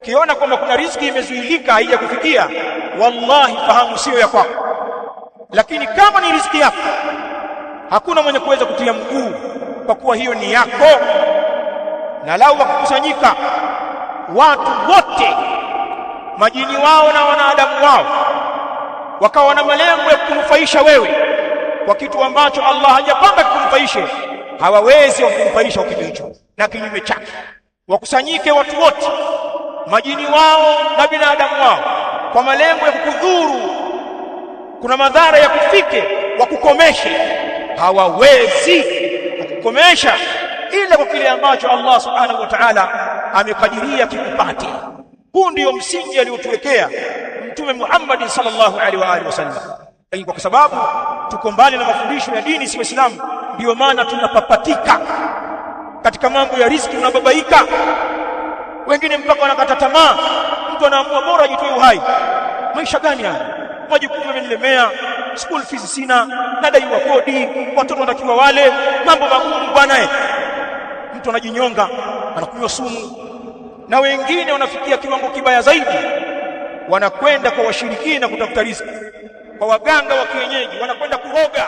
Ukiona kwamba kuna riziki imezuilika haijakufikia, wallahi fahamu sio ya kwako. Lakini kama ni riziki yako, hakuna mwenye kuweza kutia mguu, kwa kuwa hiyo ni yako. Na lau wakikusanyika watu wote, majini wao na wanadamu wao, wakawa na malengo ya kukunufaisha wewe kwa kitu ambacho Allah hajapanga kukunufaishe, hawawezi kukunufaisha kitu hicho. Na kinyume chake, wakusanyike watu wote, majini wao na binadamu wao, kwa malengo ya kukudhuru, kuna madhara ya kufike, wakukomeshe, hawawezi kukukomesha ila kwa kile ambacho Allah subhanahu wa ta'ala amekadiria kikupate. Huu ndio msingi aliotuwekea Mtume Muhammad sallallahu alaihi wa alihi wasallam. Kwa sababu tuko mbali na mafundisho ya dini si Waislamu, ndio maana tunapapatika katika mambo ya riziki, tunababaika. Wengine mpaka wanakata tamaa, mtu anaamua bora ajitoe uhai. Maisha gani haya? Majukumu yamenilemea, school fees sina, nadaiwa kodi, watoto wanatakiwa wale, mambo magumu bwana. Mtu anajinyonga, anakunywa sumu. Na wengine wanafikia kiwango kibaya zaidi, wanakwenda kwa washirikina kutafuta riziki, kwa waganga wa kienyeji, wanakwenda kuroga